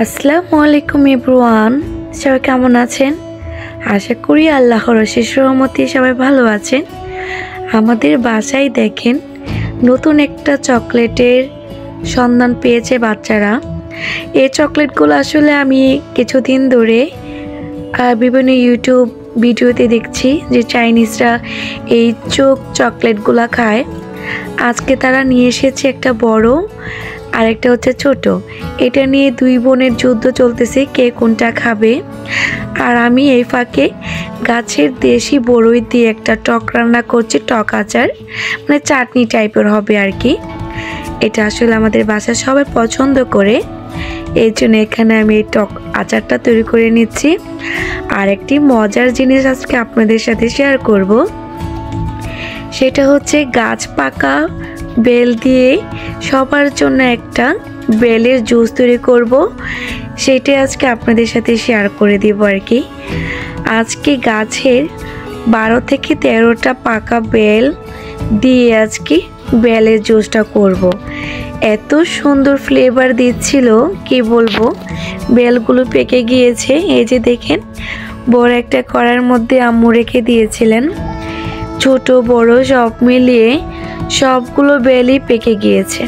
আসসালামু আলাইকুম এভরিওয়ান, সবাই কেমন আছেন? আশা করি আল্লাহর অশেষ রহমতে সবাই ভালো আছেন। আমাদের বাসায় দেখেন নতুন একটা চকলেটের সন্ধান পেয়েছে বাচ্চারা। এই চকলেটগুলো আসলে আমি কিছুদিন ধরে বিভিন্ন ইউটিউব ভিডিওতে দেখছি যে চাইনিজরা এই চকলেটগুলো খায়। আজকে তারা নিয়ে এসেছে একটা বড় আর একটা হচ্ছে ছোট। এটা নিয়ে দুই বোনের যুদ্ধ চলতেছে কে কোনটা খাবে। আর আমি এই ফাঁকে গাছের দেশি বড়ই দিয়ে একটা টক রান্না করছি, টক আচার, মানে চাটনি টাইপের হবে আর কি। এটা আসলে আমাদের বাসায় সবাই পছন্দ করে, এই জন্য এখানে আমি এই টক আচারটা তৈরি করে নিচ্ছি। আর একটি মজার জিনিস আজকে আপনাদের সাথে শেয়ার করব, সেটা হচ্ছে গাছ পাকা বেল দিয়ে সবার জন্য একটা বেলের জুস তৈরি করব। সেটাই আজকে আপনাদের সাথে শেয়ার করে দিব আর কি। আজকে গাছের 12 থেকে 13টা পাকা বেল দিয়ে আজকে বেলের জুসটা করব। এত সুন্দর ফ্লেভার দিচ্ছিল কি বলবো। বেলগুলো পেকে গিয়েছে, এই যে দেখেন বড় একটা কড়ার মধ্যে আম্মু রেখে দিয়েছিলেন। ছোট বড় সব মিলিয়ে সবগুলো বেলই পেকে গিয়েছে।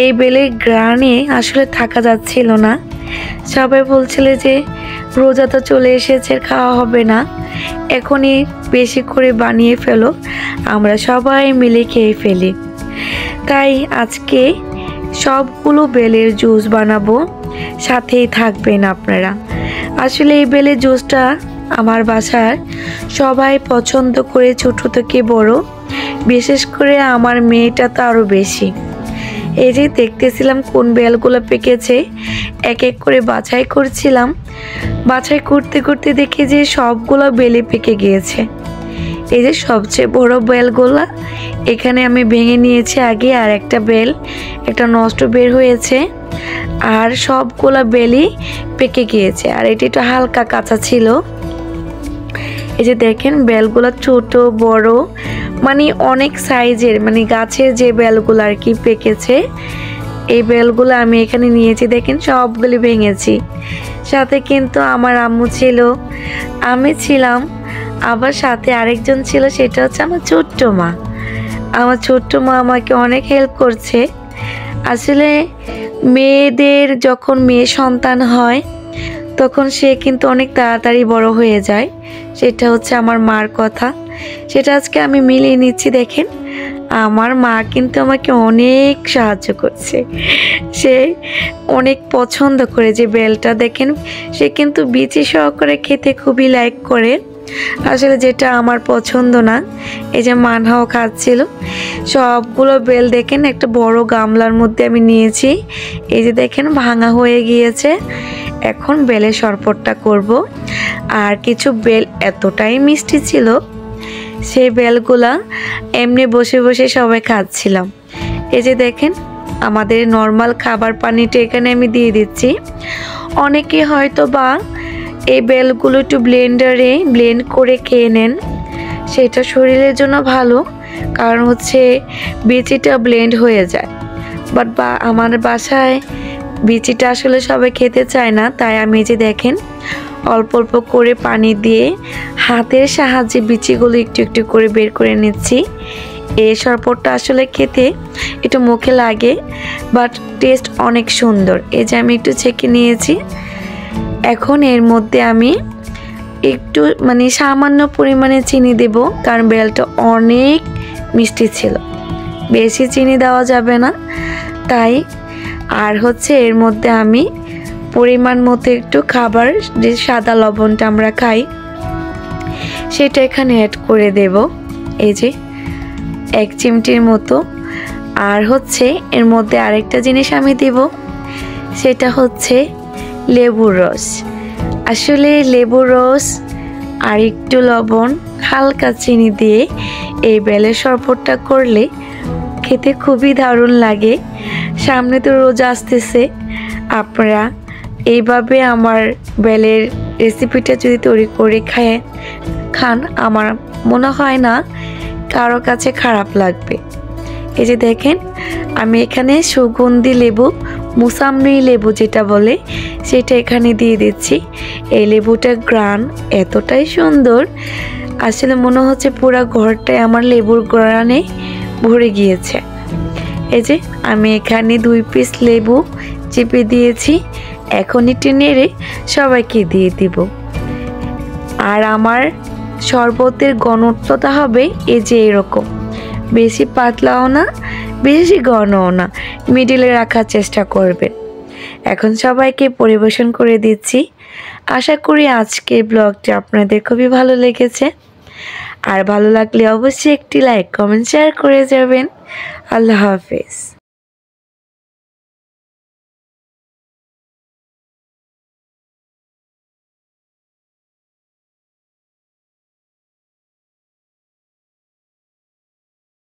এই বেলের গ্রানে আসলে থাকা যাচ্ছিল না। সবাই বলছিল যে রোজা তো চলে এসেছে, খাওয়া হবে না, এখনই বেশি করে বানিয়ে ফেলো, আমরা সবাই মিলে খেয়ে ফেলি। তাই আজকে সবগুলো বেলের জুস বানাবো, সাথেই থাকবেন আপনারা। আসলে এই বেলের জুসটা আমার বাসার সবাই পছন্দ করে, ছোট থেকে বড়, বিশেষ করে আমার মেয়েটা তো আরও বেশি। এই যে দেখতেছিলাম কোন বেলগুলো পেকেছে, এক এক করে বাছাই করছিলাম। বাছাই করতে করতে দেখি যে সবগুলো বেলে পেকে গিয়েছে। এই যে সবচেয়ে বড় বেলগুলা এখানে আমি ভেঙে নিয়েছি আগে, আর একটা বেল একটা নষ্ট বের হয়েছে, আর সবগুলা বেলই পেকে গিয়েছে। আর এটি একটু হালকা কাঁচা ছিল। এই যে দেখেন বেলগুলো ছোট বড় মানে অনেক সাইজের, মানে গাছের যে বেলগুলো আর কি পেকেছে, এই বেলগুলো আমি এখানে নিয়েছি। দেখেন সবগুলি ভেঙেছি। সাথে কিন্তু আমার আম্মু ছিল, আমি ছিলাম, আবার সাথে আরেকজন ছিল, সেটা হচ্ছে আমার ছোট্ট মা। আমার ছোট্ট মা আমাকে অনেক হেল্প করছে। আসলে মেয়েদের যখন মেয়ে সন্তান হয় তখন সে কিন্তু অনেক তাড়াতাড়ি বড় হয়ে যায়, সেটা হচ্ছে আমার মার কথা। সেটা আজকে আমি মিলিয়ে নিচ্ছি। দেখেন আমার মা কিন্তু আমাকে অনেক সাহায্য করছে। সে অনেক পছন্দ করে যে বেলটা, দেখেন সে কিন্তু বিচি সহকারে খেতে খুবই লাইক করে, আসলে যেটা আমার পছন্দ না। এই যে মানহাও খাচ্ছিল। সবগুলো বেল দেখেন একটা বড় গামলার মধ্যে আমি নিয়েছি। এই যে দেখেন ভাঙা হয়ে গিয়েছে। এখন বেলের শরবতটা করব। আর কিছু বেল এতটাই মিষ্টি ছিল, সেই বেলগুলা এমনি বসে বসে সবাই খাচ্ছিলাম। এই যে দেখেন আমাদের নর্মাল খাবার পানিটা এখানে আমি দিয়ে দিচ্ছি। অনেকে হয়তো বা এই বেলগুলো একটু ব্লেন্ডারে ব্লেন্ড করে খেয়ে নেন, সেটা শরীরের জন্য ভালো, কারণ হচ্ছে বিচিটা ব্লেন্ড হয়ে যায়। বাট আমার বাসায় বিচিটা আসলে সবাই খেতে চায় না, তাই আমি যে দেখেন অল্প অল্প করে পানি দিয়ে হাতের সাহায্যে বিচিগুলো একটু একটু করে বের করে নিচ্ছি। এই শরবতটা আসলে খেতে একটু মুখে লাগে, বাট টেস্ট অনেক সুন্দর। এই যে আমি একটু ছেঁকে নিয়েছি। এখন এর মধ্যে আমি একটু মানে সামান্য পরিমাণে চিনি দেব, কারণ বেলটা অনেক মিষ্টি ছিল, বেশি চিনি দেওয়া যাবে না তাই। আর হচ্ছে এর মধ্যে আমি পরিমাণ মতো একটু খাবার যে সাদা লবণটা আমরা খাই সেটা এখানে অ্যাড করে দেব, এই যে 1 চিমটির মতো। আর হচ্ছে এর মধ্যে আরেকটা জিনিস আমি দেব, সেটা হচ্ছে লেবুর রস। আসলে লেবুর রস আর একটু লবণ, হালকা চিনি দিয়ে এই বেলের শরবতটা করলে খেতে খুবই দারুণ লাগে। সামনে তো রোজা আসতেছে, আপনারা এইভাবে আমার বেলের রেসিপিটা যদি তৈরি করে খান, আমার মনে হয় না কারো কাছে খারাপ লাগবে। এই যে দেখেন আমি এখানে সুগন্ধি লেবু, মুসাম্বি লেবু যেটা বলে সেটা এখানে দিয়ে দিচ্ছি। এই লেবুটার ঘ্রাণ এতটাই সুন্দর, আসলে মনে হচ্ছে পুরো ঘরটাই আমার লেবুর ঘ্রাণে ভরে গিয়েছে। এই যে আমি এখানে 2 পিস লেবু চেপে দিয়েছি, এখন একটু নেড়ে সবাইকে দিয়ে দিব। আর আমার শরবতের ঘনত্বটা হবে এই যে এরকম, বেশি পাতলাও না বেশি ঘনও না, মিডিলে রাখার চেষ্টা করবেন। এখন সবাইকে পরিবেশন করে দিচ্ছি। আশা করি আজকের ব্লগটা আপনাদের খুবই ভালো লেগেছে। আর ভালো লাগলে অবশ্যই একটি লাইক কমেন্ট শেয়ার করে যাবেন। আল্লাহ হাফেজ।